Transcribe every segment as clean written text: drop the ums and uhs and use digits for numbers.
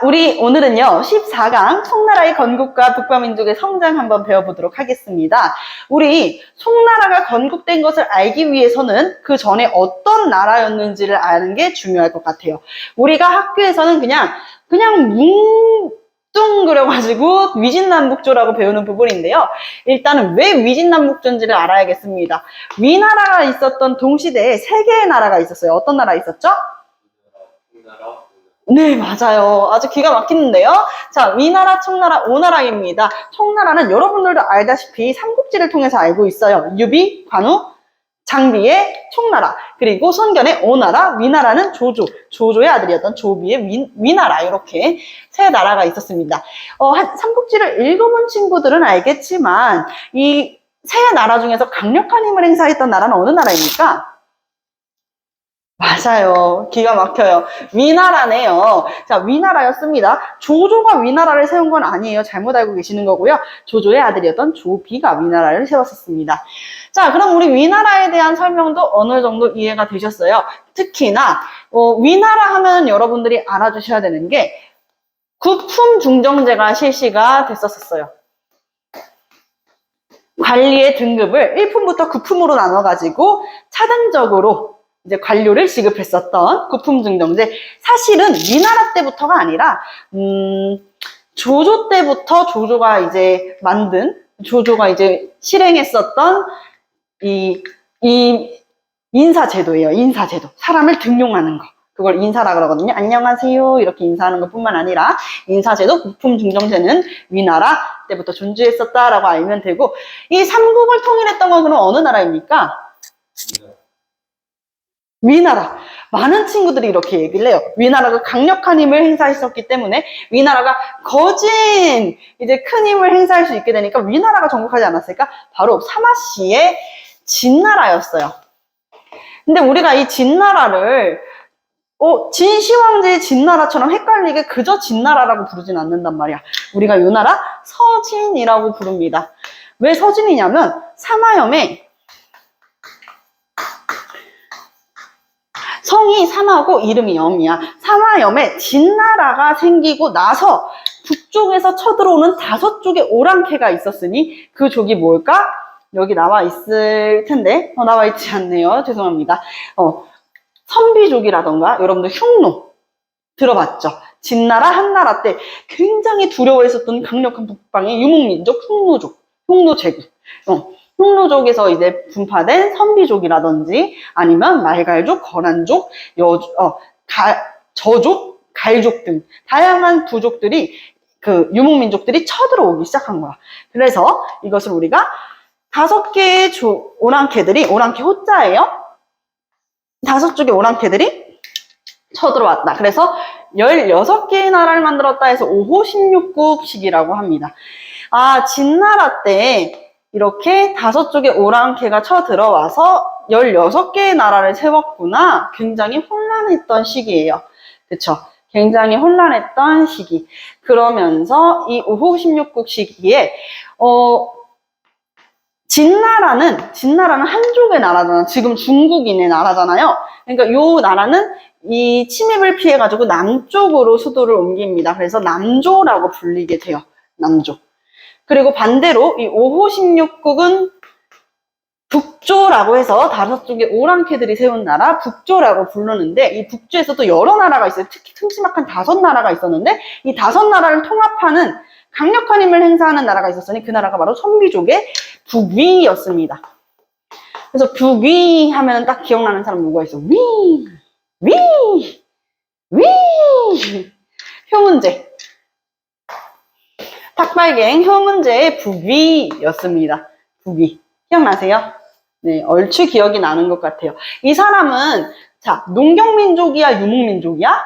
우리 오늘은요, 14강 송나라의 건국과 북방민족의 성장 한번 배워보도록 하겠습니다. 우리 송나라가 건국된 것을 알기 위해서는 그 전에 어떤 나라였는지를 아는 게 중요할 것 같아요. 우리가 학교에서는 그냥 뭉뚱그려가지고 위진남북조라고 배우는 부분인데요. 일단은 왜 위진남북조인지를 알아야겠습니다. 위나라가 있었던 동시대에 세 개의 나라가 있었어요. 어떤 나라 있었죠? 네, 맞아요. 아주 기가 막히는데요. 자, 위나라, 청나라, 오나라입니다. 청나라는 여러분들도 알다시피 삼국지를 통해서 알고 있어요. 유비, 관우, 장비의 청나라, 그리고 선견의 오나라, 위나라는 조조의 아들이었던 조비의 위나라, 이렇게 세 나라가 있었습니다. 삼국지를 읽어본 친구들은 알겠지만 이 세 나라 중에서 강력한 힘을 행사했던 나라는 어느 나라입니까? 맞아요. 기가 막혀요. 위나라네요. 자, 위나라였습니다. 조조가 위나라를 세운 건 아니에요. 잘못 알고 계시는 거고요. 조조의 아들이었던 조비가 위나라를 세웠었습니다. 자, 그럼 우리 위나라에 대한 설명도 어느 정도 이해가 되셨어요. 특히나 위나라 하면 여러분들이 알아주셔야 되는 게 구품중정제가 실시가 됐었어요. 관리의 등급을 1품부터 9품으로 나눠가지고 차등적으로 이제 관료를 지급했었던 구품중정제. 사실은 위나라 때부터가 아니라 조조 때부터 조조가 이제 실행했었던 이 인사제도예요. 인사제도. 사람을 등용하는 거. 그걸 인사라 그러거든요. 안녕하세요 이렇게 인사하는 것뿐만 아니라 인사제도, 구품중정제는 위나라 때부터 존재했었다라고 알면 되고, 이 삼국을 통일했던 건 그럼 어느 나라입니까? 위나라. 많은 친구들이 이렇게 얘기를 해요. 위나라가 강력한 힘을 행사했었기 때문에 위나라가 거진 이제 큰 힘을 행사할 수 있게 되니까 위나라가 정복하지 않았을까? 바로 사마시의 진나라였어요. 근데 우리가 이 진나라를 진시황제의 진나라처럼 헷갈리게 그저 진나라라고 부르진 않는단 말이야. 우리가 이 나라 서진이라고 부릅니다. 왜 서진이냐면 사마염에 성이 사마고 이름이 염이야. 사마염에 진나라가 생기고 나서 북쪽에서 쳐들어오는 5쪽의 오랑캐가 있었으니 그 족이 뭘까? 여기 나와 있을 텐데 나와 있지 않네요. 죄송합니다. 선비족이라던가 여러분들 흉노 들어봤죠? 진나라 한나라 때 굉장히 두려워했었던 강력한 북방의 유목민족 흉노제국. 흉노족에서 이제 분파된 선비족이라든지 아니면 말갈족, 거란족, 저족, 갈족 등 다양한 부족들이 유목민족들이 쳐들어오기 시작한 거야. 그래서 이것을 우리가 5개의 오랑캐들이, 오랑캐 호자예요. 5쪽의 오랑캐들이 쳐들어왔다. 그래서 16개의 나라를 만들었다 해서 5호 16국식이라고 합니다. 진나라 때 이렇게 5쪽의 오랑캐가 쳐들어와서 16개의 나라를 세웠구나. 굉장히 혼란했던 시기예요. 그쵸? 굉장히 혼란했던 시기. 그러면서 이 5호 16국 시기에 진나라는 한족의 나라잖아. 지금 중국인의 나라잖아요. 그러니까 요 나라는 이 침입을 피해가지고 남쪽으로 수도를 옮깁니다. 그래서 남조라고 불리게 돼요. 남조. 그리고 반대로 이 5호 16국은 북조라고 해서 5쪽의 오랑캐들이 세운 나라 북조라고 부르는데, 이 북조에서도 여러 나라가 있어요. 특히 큼지막한 5나라가 있었는데 이 5나라를 통합하는 강력한 힘을 행사하는 나라가 있었으니 그 나라가 바로 선비족의 북위였습니다. 그래서 북위 하면 딱 기억나는 사람 누가 있어? 위! 효문제. 탁발갱 효문제의 북위였습니다. 북위. 기억나세요? 네, 얼추 기억이 나는 것 같아요. 이 사람은, 자, 농경민족이야, 유목민족이야?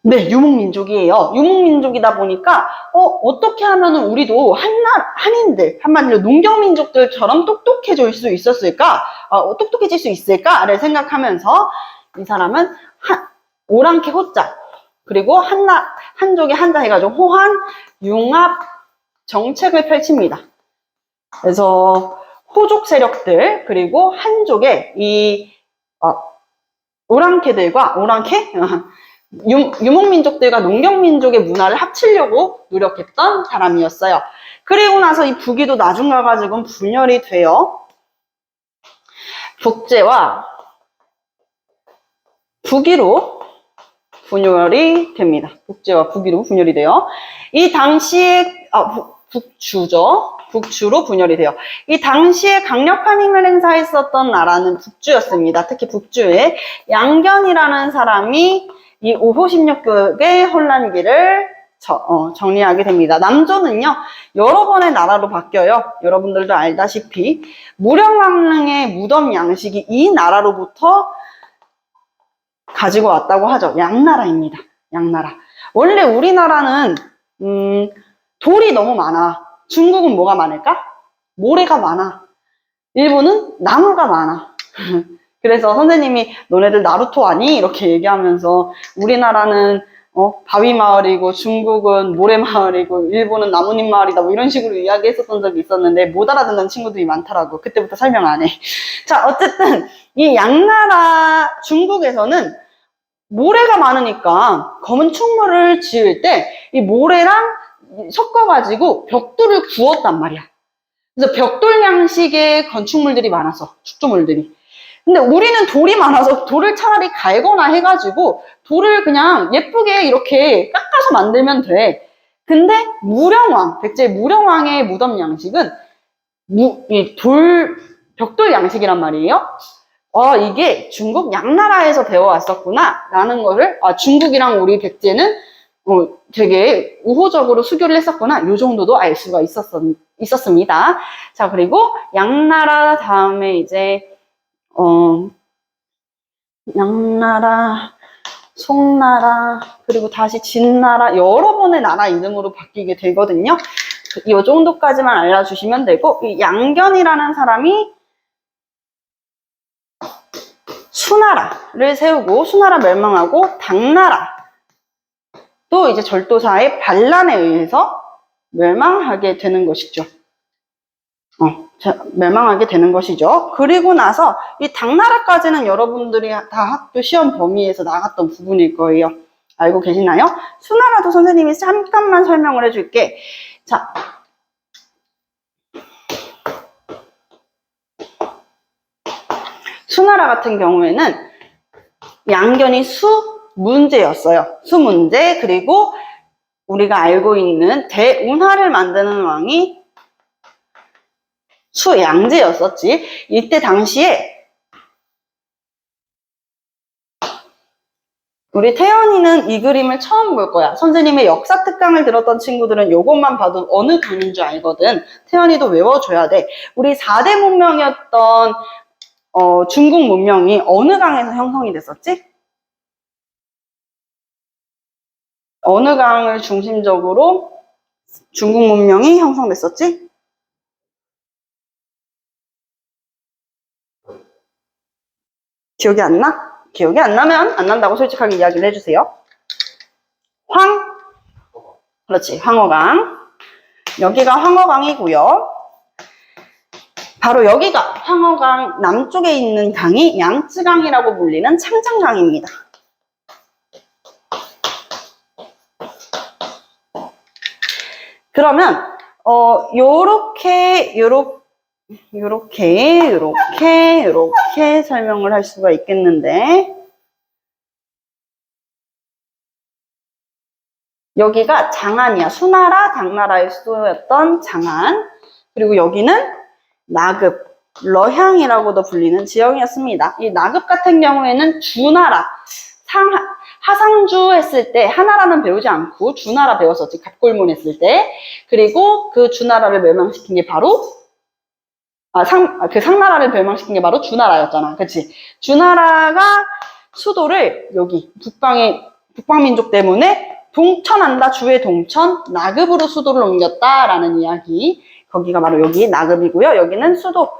네, 유목민족이에요. 유목민족이다 보니까, 어떻게 하면은 우리도 한마디로 농경민족들처럼 똑똑해질 수 있었을까? 똑똑해질 수 있을까를 생각하면서 이 사람은 오랑캐 호자, 그리고 한족의 한자 해가지고 호한, 융합 정책을 펼칩니다. 그래서 호족 세력들, 그리고 한족의 이 오랑캐들과 유목민족들과 농경민족의 문화를 합치려고 노력했던 사람이었어요. 그리고 나서 이 북이도 나중 가가지고는 분열이 돼요. 북제와 북이로 분열이 됩니다. 북제와 북이로 분열이 돼요. 이 당시에 북주죠. 북주로 분열이 돼요. 이 당시에 강력한 힘을 행사했었던 나라는 북주였습니다. 특히 북주에 양견이라는 사람이 이 5호 16국의 혼란기를 정리하게 됩니다. 남조는요, 여러 번의 나라로 바뀌어요. 여러분들도 알다시피 무령왕릉의 무덤 양식이 이 나라로부터 가지고 왔다고 하죠. 양나라입니다. 양나라. 원래 우리나라는 돌이 너무 많아. 중국은 뭐가 많을까? 모래가 많아. 일본은 나무가 많아. 그래서 선생님이 너네들 나루토 아니? 이렇게 얘기하면서 우리나라는 바위 마을이고 중국은 모래 마을이고 일본은 나뭇잎 마을이다 뭐 이런 식으로 이야기했었던 적이 있었는데 못 알아듣는 친구들이 많더라고. 그때부터 설명 안 해. 자, 어쨌든 이 양나라 중국에서는 모래가 많으니까 검은 충무를 지을 때 이 모래랑 섞어가지고 벽돌을 구웠단 말이야. 그래서 벽돌 양식의 건축물들이 많아서 축조물들이. 근데 우리는 돌이 많아서 돌을 차라리 갈거나 해가지고 돌을 그냥 예쁘게 이렇게 깎아서 만들면 돼. 근데 무령왕, 백제 무령왕의 무덤 양식은 벽돌 양식이란 말이에요. 이게 중국 양나라에서 배워왔었구나 라는 거를 중국이랑 우리 백제는 되게 우호적으로 수교를 했었구나 요 정도도 알 수가 있었습니다. 자, 그리고 양나라 다음에 이제 양나라, 송나라, 그리고 다시 진나라 여러 번의 나라 이름으로 바뀌게 되거든요. 이 정도까지만 알려주시면 되고, 이 양견이라는 사람이 수나라를 세우고 수나라 멸망하고 당나라 또 이제 절도사의 반란에 의해서 멸망하게 되는 것이죠. 멸망하게 되는 것이죠. 그리고 나서 이 당나라까지는 여러분들이 다 학교 시험 범위에서 나갔던 부분일 거예요. 알고 계시나요? 수나라도 선생님이 잠깐만 설명을 해줄게. 자, 수나라 같은 경우에는 양견이 수문제였어요. 수문제. 그리고 우리가 알고 있는 대운하를 만드는 왕이 수양제였었지. 이때 당시에 우리 태연이는 이 그림을 처음 볼 거야. 선생님의 역사 특강을 들었던 친구들은 이것만 봐도 어느 강인 줄 알거든. 태연이도 외워줘야 돼. 우리 4대 문명이었던 중국 문명이 어느 강에서 형성이 됐었지? 어느 강을 중심적으로 중국 문명이 형성됐었지? 기억이 안 나? 기억이 안 나면 안 난다고 솔직하게 이야기를 해주세요. 그렇지, 황허강. 여기가 황허강이고요. 바로 여기가 황허강 남쪽에 있는 강이 양쯔강이라고 불리는 창장강입니다. 그러면 요렇게 설명을 할 수가 있겠는데, 여기가 장안이야. 수나라, 당나라의 수도였던 장안. 그리고 여기는 나급, 러향이라고도 불리는 지역이었습니다. 이 나급 같은 경우에는 주나라, 하상주 했을 때 하나라는 배우지 않고 주나라 배웠었지. 갑골문 했을 때. 그리고 그 주나라를 멸망시킨 게 바로 그 상나라를 멸망시킨 게 바로 주나라였잖아. 그치? 주나라가 수도를 여기 북방민족 때문에 동천한다. 주의 동천, 나급으로 수도를 옮겼다라는 이야기. 거기가 바로 여기 나급이고요. 여기는 수도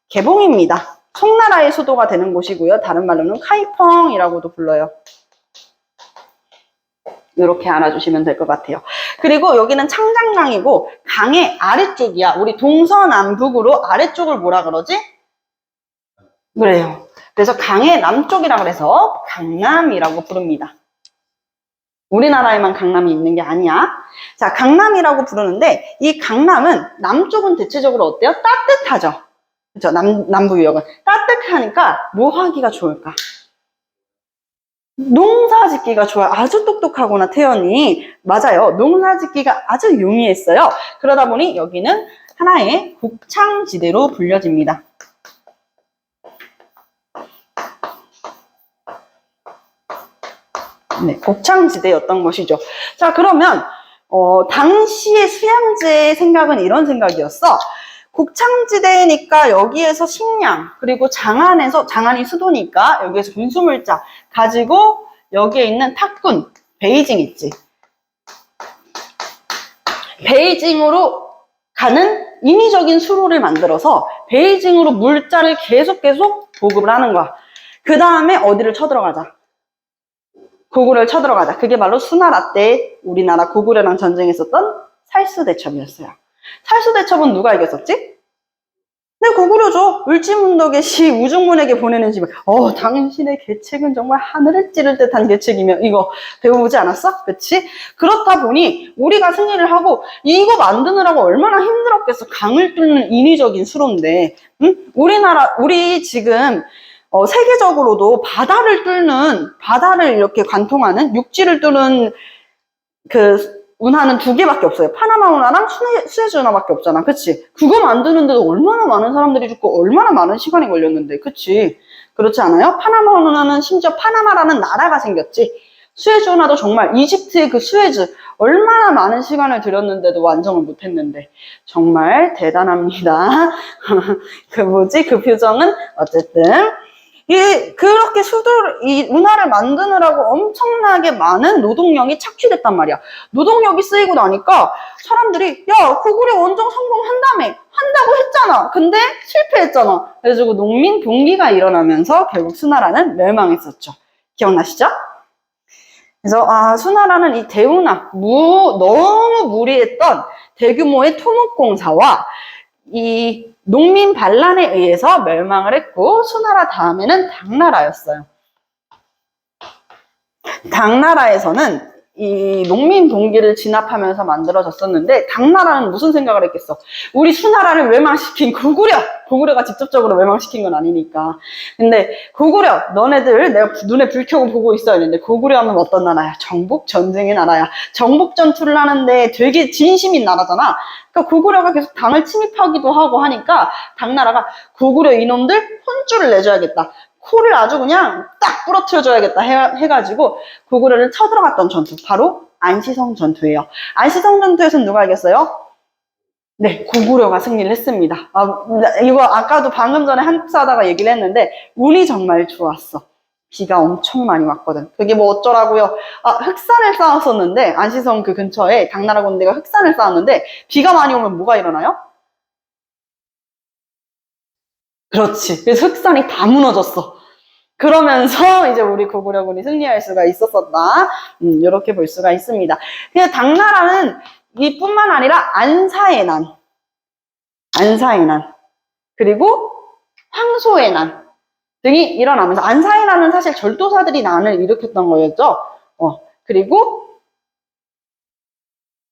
개봉입니다. 송나라의 수도가 되는 곳이고요. 다른 말로는 카이펑이라고도 불러요. 이렇게 알아주시면 될 것 같아요. 그리고 여기는 창장강이고 강의 아래쪽이야. 우리 동서남북으로 아래쪽을 뭐라 그러지? 그래요. 그래서 강의 남쪽이라 그래서 강남이라고 부릅니다. 우리나라에만 강남이 있는 게 아니야. 자, 강남이라고 부르는데 이 강남은 남쪽은 대체적으로 어때요? 따뜻하죠. 그렇죠? 남부 유역은 따뜻하니까 뭐 하기가 좋을까? 농사 짓기가 좋아요. 아주 똑똑하구나, 태연이. 맞아요. 농사 짓기가 아주 용이했어요. 그러다 보니 여기는 하나의 곡창지대로 불려집니다. 네, 곡창지대였던 것이죠. 자, 그러면 당시의 수양제의 생각은 이런 생각이었어. 곡창지대니까 여기에서 식량, 그리고 장안이 수도니까 여기에서 군수물자 가지고 여기에 있는 탁군, 베이징 있지. 베이징으로 가는 인위적인 수로를 만들어서 베이징으로 물자를 계속 보급을 하는 거야. 그 다음에 어디를 쳐들어가자? 고구려를 쳐들어가자. 그게 바로 수나라 때 우리나라 고구려랑 전쟁했었던 살수대첩이었어요. 살수대첩은 누가 이겼었지? 네, 고구려죠. 을지문덕의 시 우중문에게 보내는 집을 당신의 계책은 정말 하늘을 찌를 듯한 계책이며 이거 배워보지 않았어? 그치? 그렇다 보니 우리가 승리를 하고 이거 만드느라고 얼마나 힘들었겠어. 강을 뚫는 인위적인 수로인데 우리 지금 세계적으로도 바다를 이렇게 관통하는 육지를 뚫는 그 운하는 2개밖에 없어요. 파나마 운하랑 수에즈 운하밖에 없잖아. 그치? 그거 만드는데도 얼마나 많은 사람들이 죽고 얼마나 많은 시간이 걸렸는데. 그치? 그렇지 않아요? 파나마 운하는 심지어 파나마라는 나라가 생겼지. 수에즈 운하도 정말 이집트의 그 수에즈 얼마나 많은 시간을 들였는데도 완성을 못했는데 정말 대단합니다. 그 표정은 어쨌든 그렇게 이 운하를 만드느라고 엄청나게 많은 노동력이 착취됐단 말이야. 노동력이 쓰이고 나니까 사람들이 야, 고구려 원정 한다고 했잖아. 근데 실패했잖아. 그래가지고 농민 동기가 일어나면서 결국 수나라는 멸망했었죠. 기억나시죠? 그래서 수나라는 이 대운하, 너무 무리했던 대규모의 토목공사와 이 농민 반란에 의해서 멸망을 했고 수나라 다음에는 당나라였어요. 당나라에서는 이 농민 동기를 진압하면서 만들어졌었는데 당나라는 무슨 생각을 했겠어? 우리 수나라를 멸망시킨 고구려가 직접적으로 멸망시킨 건 아니니까. 근데 고구려 너네들 내가 눈에 불 켜고 보고 있어야 되는데 고구려 하면 어떤 나라야? 정복 전쟁의 나라야. 정복 전투를 하는데 되게 진심인 나라잖아. 그러니까 고구려가 계속 당을 침입하기도 하고 하니까 당나라가 고구려 이놈들 혼쭐을 내줘야겠다. 코를 아주 그냥 딱 부러뜨려줘야겠다 해가지고 고구려를 쳐들어갔던 전투, 바로 안시성 전투예요. 안시성 전투에서는 누가 이겼어요? 네, 고구려가 승리를 했습니다. 이거 아까도 방금 전에 한국사 하다가 얘기를 했는데 운이 정말 좋았어. 비가 엄청 많이 왔거든. 그게 뭐 어쩌라고요? 흑산을 쌓았었는데 안시성 그 근처에 당나라 군대가 흑산을 쌓았는데 비가 많이 오면 뭐가 일어나요? 그렇지. 그래서 흑산이 다 무너졌어. 그러면서 이제 우리 고구려군이 승리할 수가 있었었다. 이렇게 볼 수가 있습니다. 그냥 당나라는 이뿐만 아니라 안사의 난, 그리고 황소의 난 등이 일어나면서 안사의 난은 사실 절도사들이 난을 일으켰던 거였죠. 그리고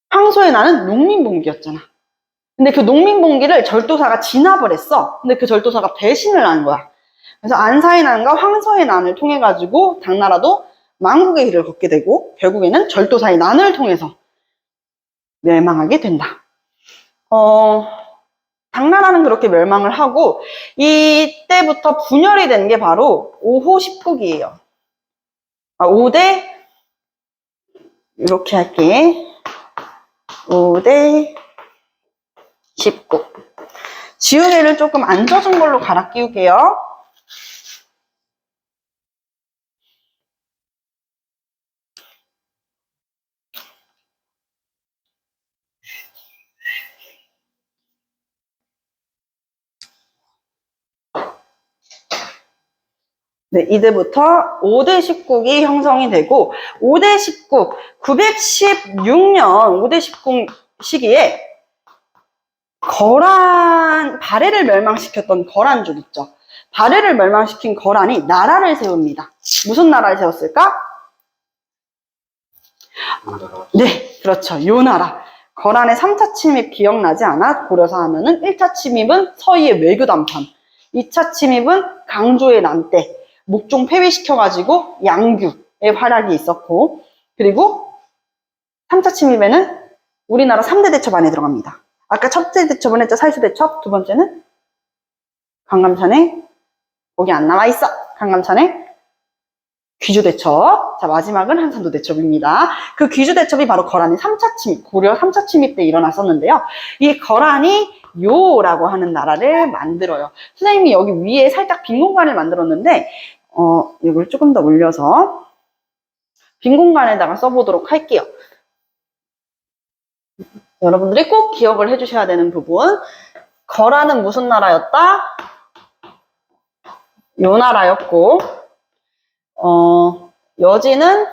황소의 난은 농민봉기였잖아. 근데 그 농민봉기를 절도사가 진압을 했어. 근데 그 절도사가 배신을 한 거야. 그래서 안사의 난과 황소의 난을 통해 가지고 당나라도 망국의 길을 걷게 되고 결국에는 절도사의 난을 통해서 멸망하게 된다. 당나라는 그렇게 멸망을 하고 이때부터 분열이 된 게 바로 5호 10국이에요. 5대 이렇게 할게. 5대 10국. 지우개를 조금 안 젖은 걸로 갈아 끼울게요. 네, 이제부터 5대 10국이 형성이 되고 5대 10국 916년 5대 10국 시기에 발해를 멸망시켰던 거란족 있죠. 발해를 멸망시킨 거란이 나라를 세웁니다. 무슨 나라를 세웠을까? 네, 그렇죠. 요 나라. 거란의 3차 침입 기억나지 않아? 고려사 하면은 1차 침입은 서희의 외교 담판, 2차 침입은 강조의 난때, 목종 폐위시켜가지고 양규의 활약이 있었고, 그리고 3차 침입에는 우리나라 3대 대첩 안에 들어갑니다. 아까 첫째 대첩은 했죠. 살수대첩. 두 번째는 강감찬의, 거기 안 나와 있어. 강감찬의 귀주대첩. 자, 마지막은 한산도 대첩입니다. 그 귀주대첩이 바로 거란의 3차 침입, 고려 3차 침입 때 일어났었는데요. 이 거란이 요라고 하는 나라를 만들어요. 선생님이 여기 위에 살짝 빈 공간을 만들었는데, 이걸 조금 더 올려서 빈 공간에다가 써보도록 할게요. 여러분들이 꼭 기억을 해주셔야 되는 부분. 거란은 무슨 나라였다? 요 나라였고, 여진은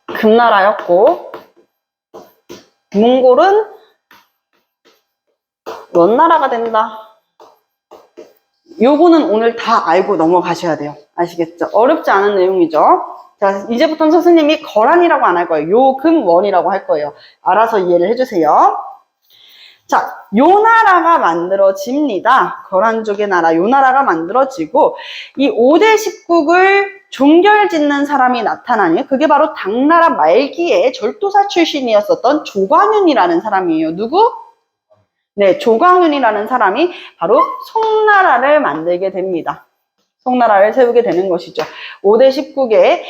금나라였고, 몽골은 원나라가 된다. 요거는 오늘 다 알고 넘어가셔야 돼요. 아시겠죠? 어렵지 않은 내용이죠. 자, 이제부터는 선생님이 거란이라고 안 할 거예요. 요금원이라고 할 거예요. 알아서 이해를 해주세요. 자, 요 나라가 만들어집니다. 거란족의 나라, 요 나라가 만들어지고, 이 5대 10국을 종결짓는 사람이 나타나니, 그게 바로 당나라 말기에 절도사 출신이었었던 조광윤이라는 사람이에요. 누구? 네, 조광윤이라는 사람이 바로 송나라를 만들게 됩니다. 송나라를 세우게 되는 것이죠. 5대 10국의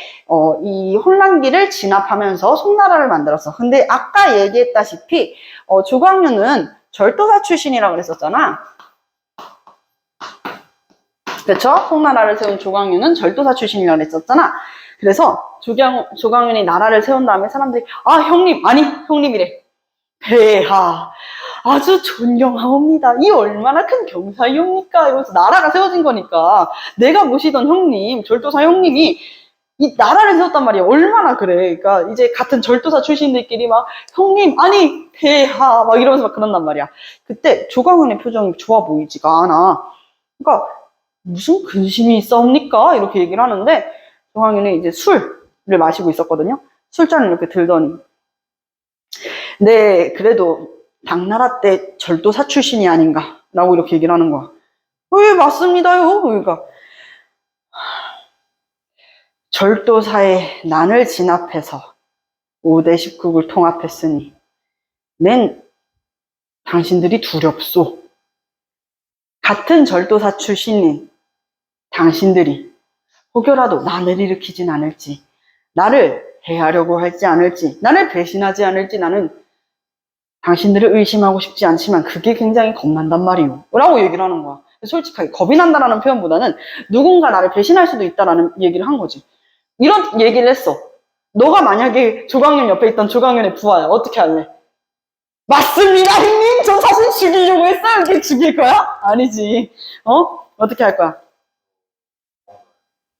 이 혼란기를 진압하면서 송나라를 만들었어. 근데 아까 얘기했다시피 조광윤은 절도사 출신이라고 그랬었잖아. 그렇죠? 송나라를 세운 조광윤은 절도사 출신이라고 그랬었잖아. 그래서 조광윤이 나라를 세운 다음에 사람들이 아 형님, 아니 형님이래. 폐하. 아주 존경하옵니다. 이 얼마나 큰 경사이옵니까? 이러면서 나라가 세워진 거니까 내가 모시던 형님, 절도사 형님이 이 나라를 세웠단 말이에요. 얼마나 그래. 그러니까 이제 같은 절도사 출신들끼리 막 형님, 아니 폐하 막 이러면서 막 그런단 말이야. 그때 조광윤의 표정이 좋아 보이지가 않아. 그러니까 무슨 근심이 있사옵니까? 이렇게 얘기를 하는데 조광윤이 이제 술을 마시고 있었거든요. 술잔을 이렇게 들더니 네, 그래도 당나라 때 절도사 출신이 아닌가 라고 이렇게 얘기를 하는 거야. 왜 맞습니다요. 그러니까 절도사의 난을 진압해서 5대 10국을 통합했으니 낸 당신들이 두렵소. 같은 절도사 출신인 당신들이 혹여라도 난을 일으키진 않을지, 나를 해하려고 할지 않을지, 나를 배신하지 않을지 나는 당신들을 의심하고 싶지 않지만 그게 굉장히 겁난단 말이오 라고 얘기를 하는 거야. 솔직하게 겁이 난다라는 표현보다는 누군가 나를 배신할 수도 있다라는 얘기를 한 거지. 이런 얘기를 했어. 너가 만약에 조광윤 옆에 있던 조광윤의 부하야. 어떻게 할래? 맞습니다 형님, 저 사실 죽이려고 했어요. 이렇게 죽일 거야? 아니지. 어떻게 할 거야?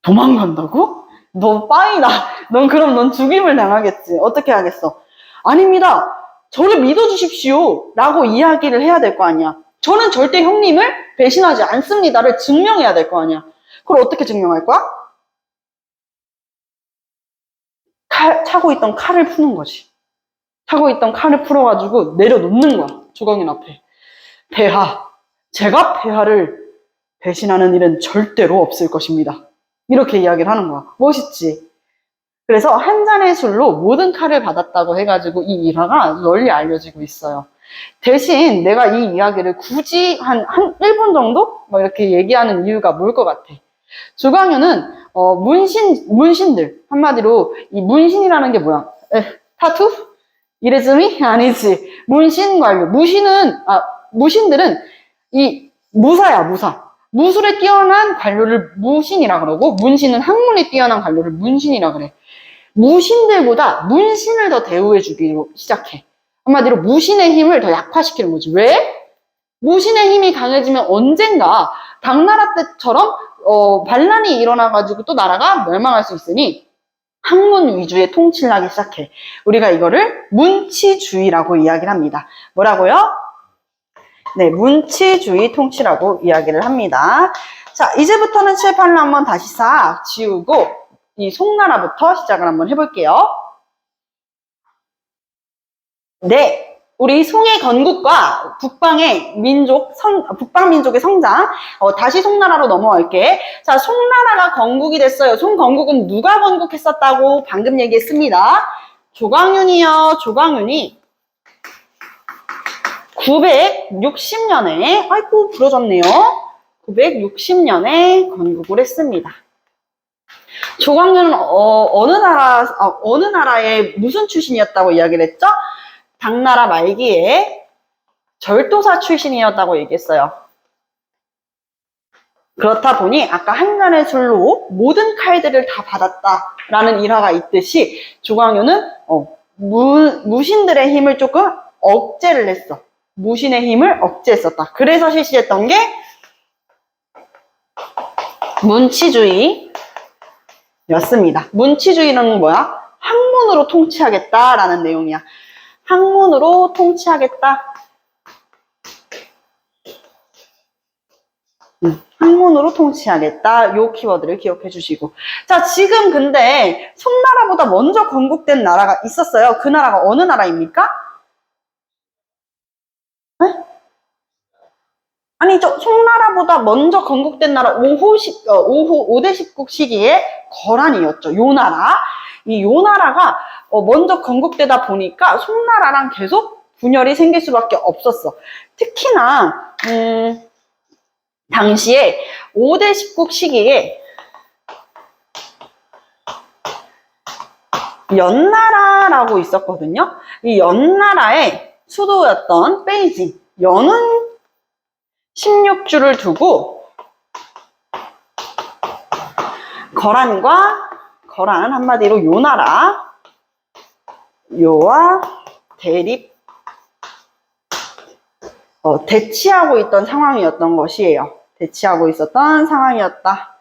도망간다고? 너 빠이다. 넌 죽임을 당하겠지. 어떻게 하겠어? 아닙니다. 저를 믿어주십시오 라고 이야기를 해야 될 거 아니야. 저는 절대 형님을 배신하지 않습니다를 증명해야 될 거 아니야. 그걸 어떻게 증명할 거야? 차고 있던 칼을 푸는 거지. 차고 있던 칼을 풀어가지고 내려놓는 거야. 조광윤 앞에. 폐하, 제가 폐하를 배신하는 일은 절대로 없을 것입니다. 이렇게 이야기를 하는 거야. 멋있지? 그래서 한 잔의 술로 모든 칼을 받았다고 해가지고 이 일화가 널리 알려지고 있어요. 대신 내가 이 이야기를 굳이 한 1분 정도? 뭐 이렇게 얘기하는 이유가 뭘 것 같아. 조광윤은, 문신들. 한마디로, 이 문신이라는 게 뭐야? 타투? 이레즈미? 아니지. 문신 관료. 무신들은 이 무사야, 무사. 무술에 뛰어난 관료를 무신이라 그러고, 문신은 학문에 뛰어난 관료를 문신이라 그래. 무신들보다 문신을 더 대우해주기로 시작해. 한마디로 무신의 힘을 더 약화시키는 거지. 왜? 무신의 힘이 강해지면 언젠가 당나라 때처럼 반란이 일어나가지고 또 나라가 멸망할 수 있으니 학문 위주의 통치를 하기 시작해. 우리가 이거를 문치주의라고 이야기를 합니다. 뭐라고요? 네, 문치주의 통치라고 이야기를 합니다. 자, 이제부터는 칠판을 한번 다시 싹 지우고 이 송나라부터 시작을 한번 해볼게요. 네, 우리 송해 건국과 북방 민족의 성장. 다시 송나라로 넘어갈게. 자, 송나라가 건국이 됐어요. 송건국은 누가 건국했었다고 방금 얘기했습니다. 조광윤이요. 조광윤이 960년에, 아이고, 부러졌네요. 960년에 건국을 했습니다. 조광윤은 어느 나라의 무슨 출신이었다고 이야기를 했죠? 당나라 말기에 절도사 출신이었다고 얘기했어요. 그렇다 보니 아까 한잔의 술로 모든 칼들을 다 받았다라는 일화가 있듯이 조광윤은 무신들의 힘을 조금 억제를 했어. 무신의 힘을 억제했었다. 그래서 실시했던 게 문치주의였습니다. 문치주의는 뭐야? 학문으로 통치하겠다라는 내용이야. 학문으로 통치하겠다. 학문으로 통치하겠다. 요 키워드를 기억해 주시고. 자, 지금 근데 송나라보다 먼저 건국된 나라가 있었어요. 그 나라가 어느 나라입니까? 네? 아니죠. 송나라보다 먼저 건국된 나라 오후 5대 19 시기에 거란이었죠. 요 나라. 요 나라가 먼저 건국되다 보니까 송나라랑 계속 분열이 생길 수밖에 없었어. 특히나 당시에 5대 19 시기에 연나라라고 있었거든요. 이 연나라의 수도였던 베이징, 연은 16주를 두고 거란 한마디로 요 나라, 요와 대치하고 있던 상황이었던 것이에요. 대치하고 있었던 상황이었다.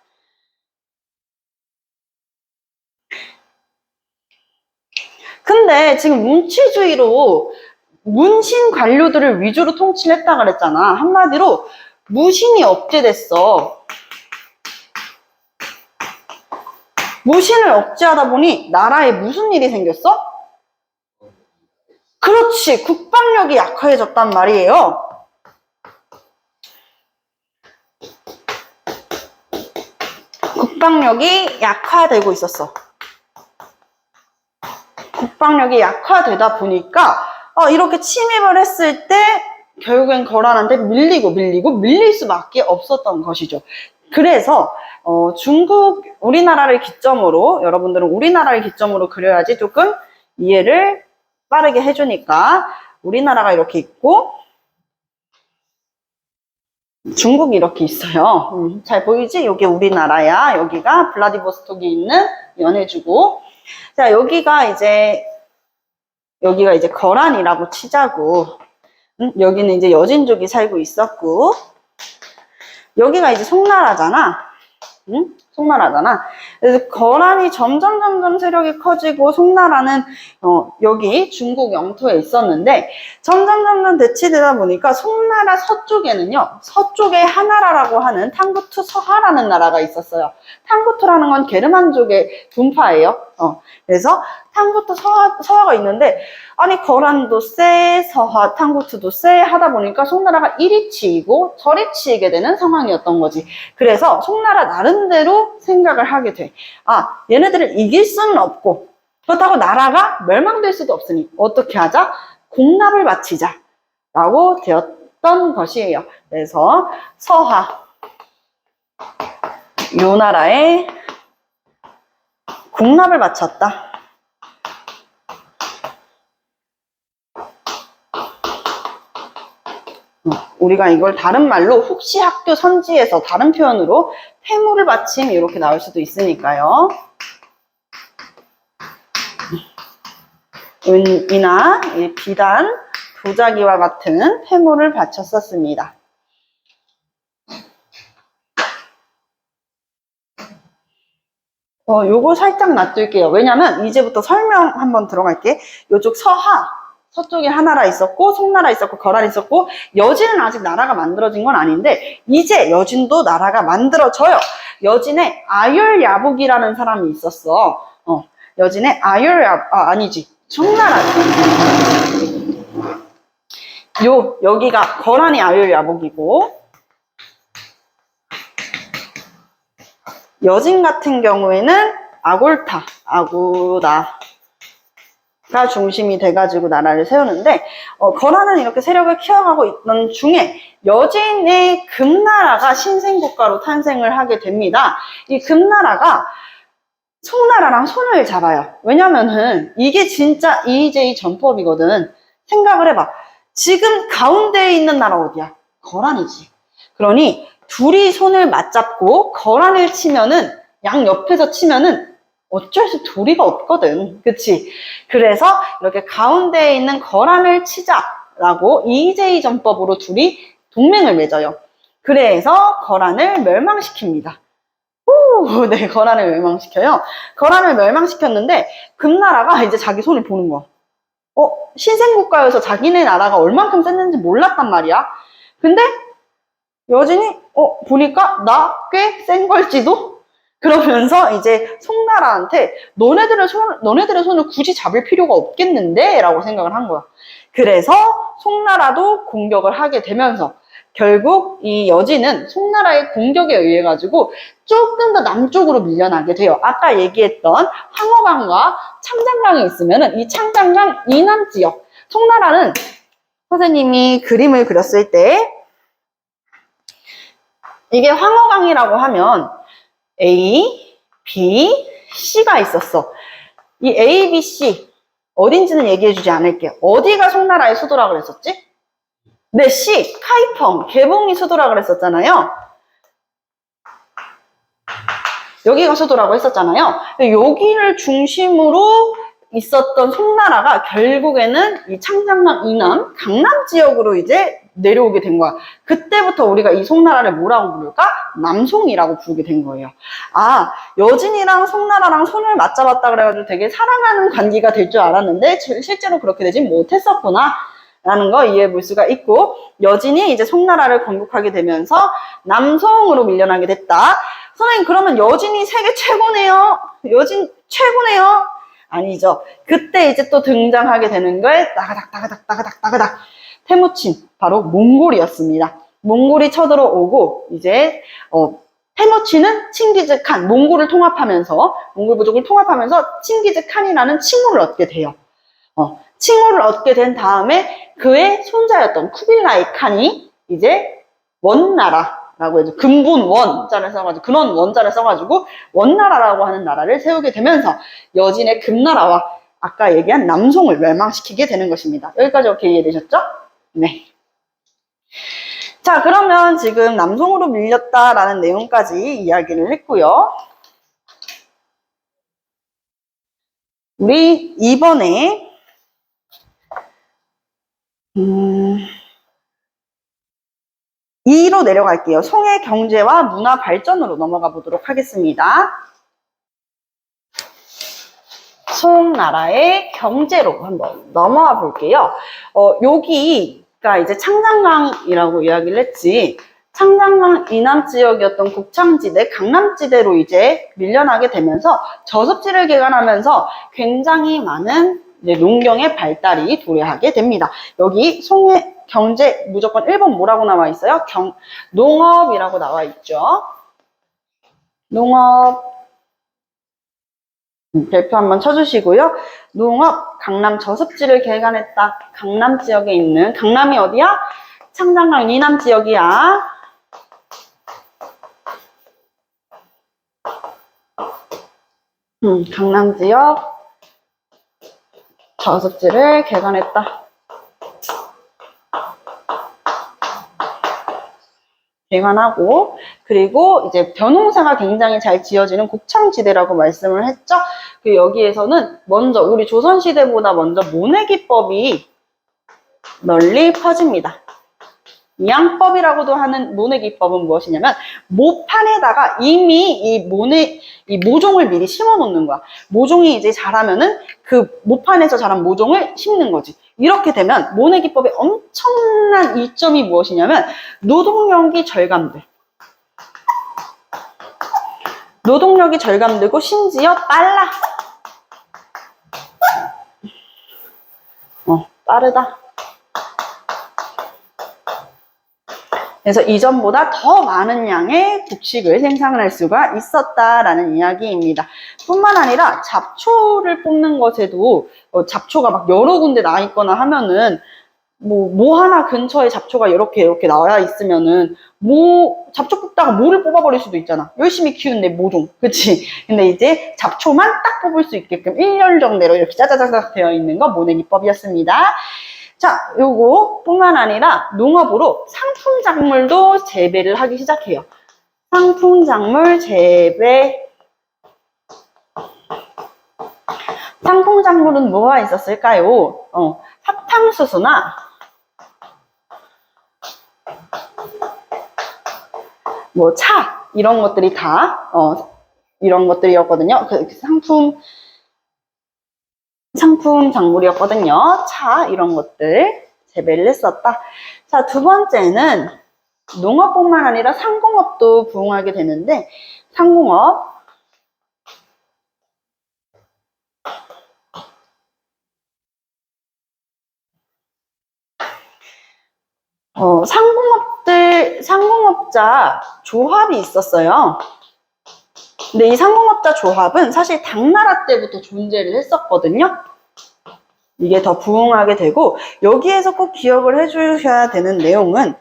근데 지금 문치주의로 문신 관료들을 위주로 통치를 했다 그랬잖아. 한마디로 무신이 억제됐어. 무신을 억제하다 보니 나라에 무슨 일이 생겼어? 그렇지. 국방력이 약해졌단 말이에요. 국방력이 약화되고 있었어. 국방력이 약화되다 보니까 이렇게 침입을 했을 때 결국엔 거란한테 밀릴 수밖에 없었던 것이죠. 그래서 우리나라를 기점으로, 여러분들은 우리나라를 기점으로 그려야지 조금 이해를 빠르게 해주니까, 우리나라가 이렇게 있고 중국이 이렇게 있어요. 잘 보이지? 여기 우리나라야. 여기가 블라디보스톡이 있는 연해주고, 자, 여기가 이제 거란이라고 치자고. 여기는 이제 여진족이 살고 있었고, 여기가 이제 송나라잖아. 송나라잖아. 그래서 거란이 점점 세력이 커지고 송나라는 여기 중국 영토에 있었는데 점점 대치되다 보니까 송나라 서쪽에는요, 서쪽에 하나라라고 하는 탕구투 서하라는 나라가 있었어요. 탕구투라는 건 게르만족의 분파예요. 그래서 탕구투 서하가 있는데, 아니 거란도 세, 서하, 탕구투도 세 하다 보니까 송나라가 이리 치이고 저리 치이게 되는 상황이었던 거지. 그래서 송나라 나름대로 생각을 하게 돼. 얘네들을 이길 수는 없고 그렇다고 나라가 멸망될 수도 없으니 어떻게 하자? 공납을 바치자 라고 되었던 것이에요. 그래서 서하, 요 나라에 공납을 바쳤다. 우리가 이걸 다른 말로 혹시 학교 선지에서 다른 표현으로 폐물을 바침 이렇게 나올 수도 있으니까요. 은이나 비단, 도자기와 같은 폐물을 바쳤었습니다. 요거 살짝 놔둘게요. 왜냐면 이제부터 설명 한번 들어갈게. 요쪽 서쪽에 하나라 있었고 송나라 있었고 거란 있었고, 여진은 아직 나라가 만들어진 건 아닌데 이제 여진도 나라가 만들어져요. 여진에 아율야북이라는 사람이 있었어. 여진에 송나라 여기가 거란이 아유야복이고, 여진 같은 경우에는 아골타, 아구다가 중심이 돼가지고 나라를 세우는데, 거란은 이렇게 세력을 키워가고 있던 중에 여진의 금나라가 신생국가로 탄생을 하게 됩니다. 이 금나라가 송나라랑 손을 잡아요. 왜냐면은 이게 진짜 EJ 전법이거든. 생각을 해봐. 지금 가운데에 있는 나라 어디야? 거란이지. 그러니 둘이 손을 맞잡고 거란을 치면은, 양 옆에서 치면은 어쩔 수 도리가 없거든. 그치? 그래서 이렇게 가운데에 있는 거란을 치자라고 EJ 전법으로 둘이 동맹을 맺어요. 그래서 거란을 멸망시킵니다. 네, 거란을 멸망시켜요. 거란을 멸망시켰는데 금나라가 이제 자기 손을 보는 거야. 신생국가여서 자기네 나라가 얼만큼 셌는지 몰랐단 말이야. 근데 여진이 보니까 나 꽤 센 걸지도? 그러면서 이제 송나라한테 너네들의 손을 굳이 잡을 필요가 없겠는데? 라고 생각을 한 거야. 그래서 송나라도 공격을 하게 되면서 결국 이 여진은 송나라의 공격에 의해 가지고 조금 더 남쪽으로 밀려나게 돼요. 아까 얘기했던 황허강과 창장강이 있으면은 이 창장강 이남 지역, 송나라는 선생님이 그림을 그렸을 때 이게 황허강이라고 하면 A, B, C가 있었어. 이 A, B, C 어딘지는 얘기해주지 않을게요. 어디가 송나라의 수도라 그랬었지? 네, C, 카이펑, 개봉이 수도라 그랬었잖아요. 여기가 수도라고 했었잖아요. 여기를 중심으로 있었던 송나라가 결국에는 이 창장강 이남, 강남 지역으로 이제 내려오게 된 거야. 그때부터 우리가 이 송나라를 뭐라고 부를까? 남송이라고 부르게 된 거예요. 아, 여진이랑 송나라랑 손을 맞잡았다 그래가지고 되게 사랑하는 관계가 될 줄 알았는데 실제로 그렇게 되진 못했었구나 라는 거 이해해 볼 수가 있고, 여진이 이제 송나라를 건국하게 되면서 남송으로 밀려나게 됐다. 선생님, 그러면 여진이 세계 최고네요? 여진 최고네요? 아니죠. 그때 이제 또 등장하게 되는 걸 따가닥 태무친, 바로 몽골이었습니다. 몽골이 쳐들어오고 이제 태무친은 칭기즈칸, 몽골을 통합하면서, 몽골 부족을 통합하면서 칭기즈칸이라는 칭호를 얻게 돼요. 칭호를 얻게 된 다음에 그의 손자였던 쿠빌라이 칸이 이제 원나라라고 해서 근본 원자를 써가지고, 근원 원자를 써가지고 원나라라고 하는 나라를 세우게 되면서 여진의 금나라와 아까 얘기한 남송을 멸망시키게 되는 것입니다. 여기까지 오케이 이해되셨죠? 네. 자, 그러면 지금 남송으로 밀렸다라는 내용까지 이야기를 했고요. 우리 이번에 2로 내려갈게요. 송의 경제와 문화 발전으로 넘어가 보도록 하겠습니다. 송나라의 경제로 한번 넘어가 볼게요. 여기가 이제 창장강이라고 이야기를 했지. 창장강 이남 지역이었던 곡창지대, 강남지대로 이제 밀려나게 되면서 저습지를 개간하면서 굉장히 많은 이제 농경의 발달이 도래하게 됩니다. 여기 송의 경제 무조건 1번 뭐라고 나와 있어요? 농업이라고 나와 있죠. 농업. 별표 한번 쳐주시고요. 농업, 강남 저습지를 개간했다. 강남 지역에 있는, 강남이 어디야? 창장강 이남 지역이야. 강남 지역 저습지를 개간했다. 개간하고, 그리고 이제 벼농사가 굉장히 잘 지어지는 곡창지대라고 말씀을 했죠. 여기에서는 먼저 우리 조선시대보다 먼저 모내기법이 널리 퍼집니다. 이양법이라고도 하는 모내기법은 무엇이냐면 모판에다가 이미 이 모종을 미리 심어 놓는 거야. 모종이 이제 자라면은 그 모판에서 자란 모종을 심는 거지. 이렇게 되면 모내기법의 엄청난 이점이 무엇이냐면 노동력이 절감돼. 노동력이 절감되고 심지어 빨라. 빠르다. 그래서 이전보다 더 많은 양의 곡식을 생산할 수가 있었다라는 이야기입니다. 뿐만 아니라 잡초를 뽑는 것에도 잡초가 막 여러 군데 나 있거나 하면은 뭐 하나 근처에 잡초가 이렇게 나와 있으면은 잡초 뽑다가 모를 뽑아버릴 수도 있잖아. 열심히 키운 내 모종. 그치? 근데 이제 잡초만 딱 뽑을 수 있게끔 일렬정대로 이렇게 짜자자작 되어 있는 거 모내기법이었습니다. 자, 요거 뿐만 아니라 농업으로 상품작물도 재배를 하기 시작해요. 상품작물 재배. 상품작물은 뭐가 있었을까요? 사탕수수나 차 이런 것들이 다 이런 것들이었거든요. 그 상품 작물이었거든요. 차 이런 것들 재배를 했었다. 자, 두 번째는 농업뿐만 아니라 상공업도 부흥하게 되는데 상공업. 상공업자 조합이 있었어요. 근데 이 상공업자 조합은 사실 당나라 때부터 존재를 했었거든요. 이게 더 부흥하게 되고, 여기에서 꼭 기억을 해주셔야 되는 내용은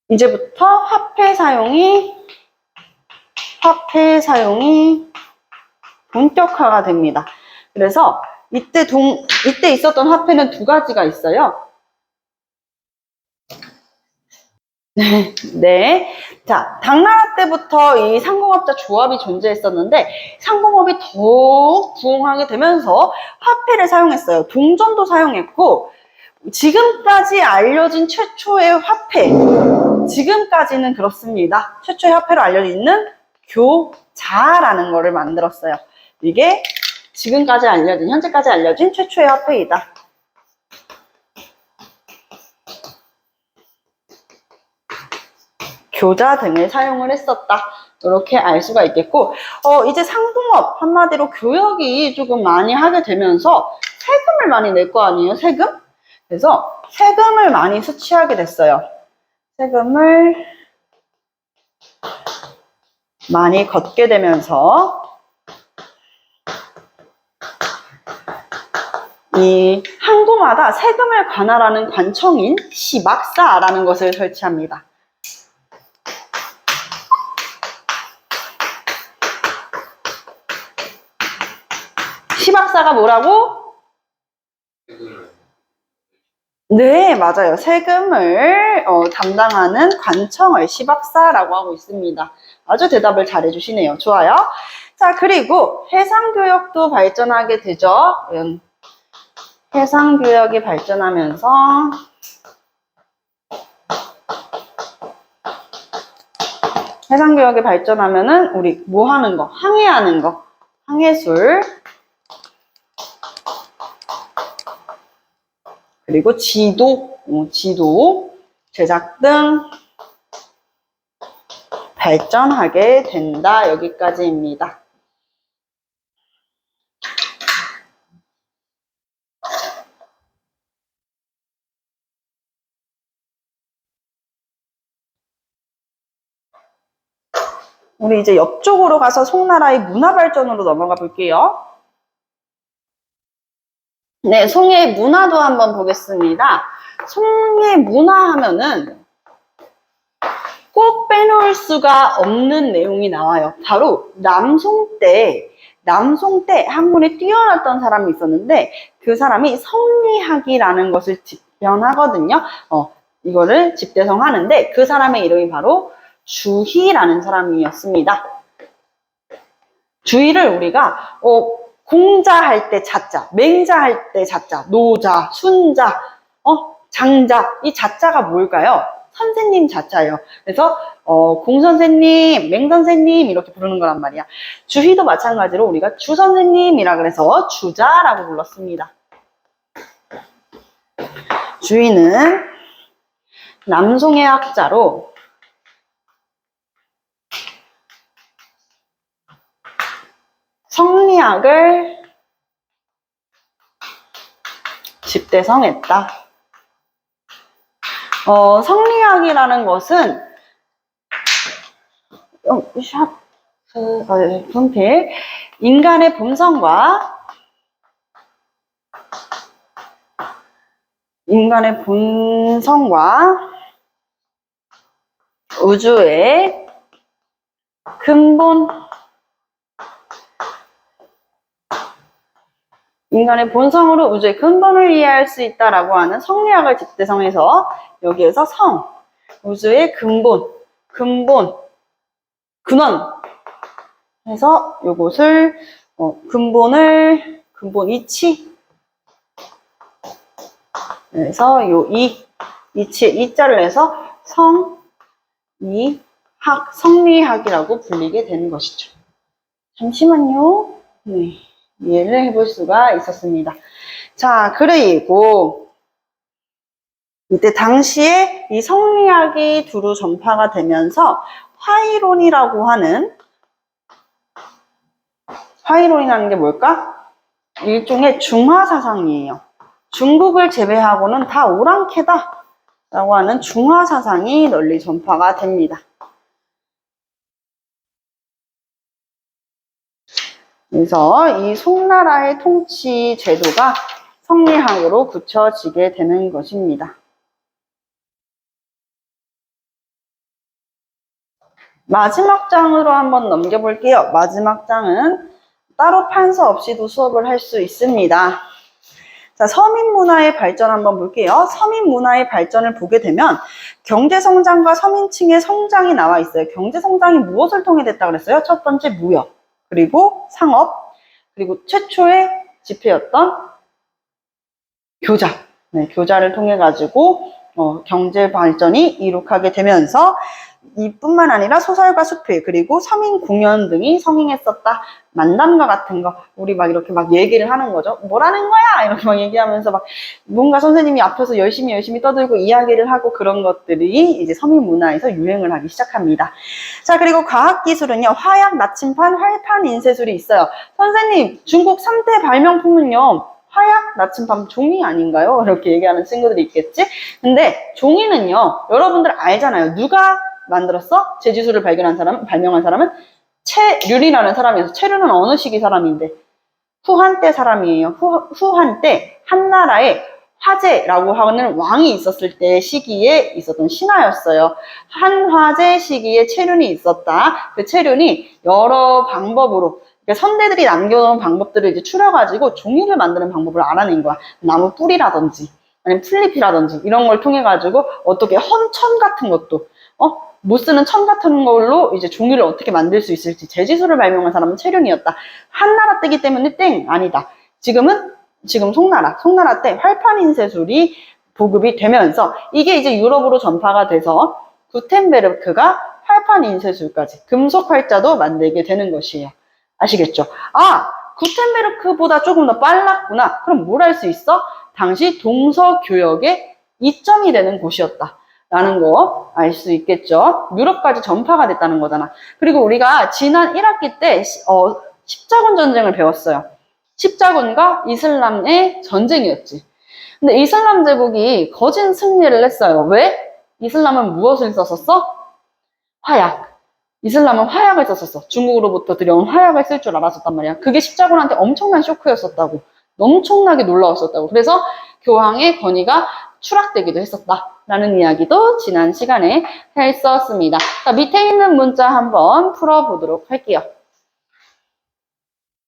이제부터 화폐 사용이 본격화가 됩니다. 그래서 이때 있었던 화폐는 두 가지가 있어요. 네. 자, 당나라 때부터 이 상공업자 조합이 존재했었는데 상공업이 더욱 부흥하게 되면서 화폐를 사용했어요. 동전도 사용했고, 지금까지 알려진 최초의 화폐, 지금까지는 그렇습니다. 최초의 화폐로 알려져 있는 교자라는 거를 만들었어요. 이게 현재까지 알려진 최초의 화폐이다. 교자 등을 사용을 했었다. 이렇게 알 수가 있겠고, 이제 상공업, 한마디로 교역이 조금 많이 하게 되면서 세금을 많이 낼 거 아니에요? 세금? 그래서 세금을 많이 수취하게 됐어요. 세금을 많이 걷게 되면서 이 항구마다 세금을 관할하는 관청인 시박사라는 것을 설치합니다. 시박사가 뭐라고? 네, 맞아요. 세금을 담당하는 관청을 시박사라고 하고 있습니다. 아주 대답을 잘 해주시네요. 좋아요. 자, 그리고 해상교역도 발전하게 되죠. 해상교역이 발전하면서 우리 뭐 하는 거? 항해하는 거. 항해술. 그리고 지도 제작 등 발전하게 된다. 여기까지입니다. 우리 이제 옆쪽으로 가서 송나라의 문화 발전으로 넘어가 볼게요. 네, 송의 문화도 한번 보겠습니다. 송의 문화 하면은 꼭 빼놓을 수가 없는 내용이 나와요. 바로 남송 때 학문에 뛰어났던 사람이 있었는데 그 사람이 성리학이라는 것을 집변하거든요. 이거를 집대성하는데 그 사람의 이름이 바로 주희라는 사람이었습니다. 주희를 우리가 공자할 때 자자, 맹자할 때 자자, 노자, 순자, 장자, 이 자자가 뭘까요? 선생님 자자예요. 그래서 공선생님, 맹선생님 이렇게 부르는 거란 말이야. 주희도 마찬가지로 우리가 주선생님이라 그래서 주자라고 불렀습니다. 주희는 남송의 학자로 성리학을 집대성했다. 성리학이라는 것은 분필 인간의 본성과 우주의 근본, 인간의 본성으로 우주의 근본을 이해할 수 있다라고 하는 성리학을 집대성해서 여기에서 우주의 근본, 근원 해서 요것을 근본 이치 그래서 요 이치에 이자를 내서 성리학이라고 불리게 되는 것이죠. 잠시만요. 네, 이해를 해볼 수가 있었습니다. 자, 그리고 이때 당시에 이 성리학이 두루 전파가 되면서 화이론이라는 게 뭘까? 일종의 중화사상이에요. 중국을 제외하고는 다 오랑캐다 라고 하는 중화사상이 널리 전파가 됩니다. 그래서 이 송나라의 통치 제도가 성리학으로 굳혀지게 되는 것입니다. 마지막 장으로 한번 넘겨볼게요. 마지막 장은 따로 판서 없이도 수업을 할 수 있습니다. 자, 서민문화의 발전 한번 볼게요. 서민문화의 발전을 보게 되면 경제성장과 서민층의 성장이 나와 있어요. 경제성장이 무엇을 통해 됐다고 그랬어요? 첫 번째 무역, 그리고 상업, 그리고 최초의 지폐였던 교자. 네, 교자를 통해 가지고 경제 발전이 이룩하게 되면서 이뿐만 아니라 소설과 수필 그리고 서민 공연 등이 성행했었다. 만담과 같은 거 우리 막 이렇게 막 얘기를 하는 거죠. 뭐라는 거야? 이렇게 막 얘기하면서 막 뭔가 선생님이 앞에서 열심히 떠들고 이야기를 하고 그런 것들이 이제 서민 문화에서 유행을 하기 시작합니다. 자, 그리고 과학기술은요. 화약, 나침판, 활판, 인쇄술이 있어요. 선생님, 중국 3대 발명품은요. 화약, 나침판, 종이 아닌가요? 이렇게 얘기하는 친구들이 있겠지? 근데 종이는요. 여러분들 알잖아요. 누가 만들었어? 제지수를 발명한 사람은 채륜이라는 사람이어서 채륜은 어느 시기 사람인데 후한 때 사람이에요. 후한 때 한나라에 화제라고 하는 왕이 있었을 때 시기에 있었던 신하였어요. 한화제 시기에 채륜이 있었다. 그 채륜이 여러 방법으로 그러니까 선대들이 남겨놓은 방법들을 이제 추려가지고 종이를 만드는 방법을 알아낸 거야. 나무 뿌리라든지 아니면 풀잎이라든지 이런 걸 통해 가지고 어떻게 헌천 같은 것도 못 쓰는 천 같은 걸로 이제 종이를 어떻게 만들 수 있을지 제지수를 발명한 사람은 채륜이었다. 한나라 때기 때문에 땡 아니다. 지금 송나라 때 활판 인쇄술이 보급이 되면서 이게 이제 유럽으로 전파가 돼서 구텐베르크가 활판 인쇄술까지 금속 활자도 만들게 되는 것이에요. 아시겠죠? 아, 구텐베르크보다 조금 더 빨랐구나. 그럼 뭘 할 수 있어? 당시 동서교역의 이점이 되는 곳이었다. 라는 거 알 수 있겠죠. 유럽까지 전파가 됐다는 거잖아. 그리고 우리가 지난 1학기 때 십자군 전쟁을 배웠어요. 십자군과 이슬람의 전쟁이었지. 근데 이슬람 제국이 거진 승리를 했어요. 왜? 이슬람은 무엇을 썼었어? 화약. 이슬람은 화약을 썼었어. 중국으로부터 들여온 화약을 쓸 줄 알았었단 말이야. 그게 십자군한테 엄청난 쇼크였었다고. 엄청나게 놀라웠었다고. 그래서 교황의 권위가 추락되기도 했었다라는 이야기도 지난 시간에 했었습니다. 자, 밑에 있는 문자 한번 풀어보도록 할게요.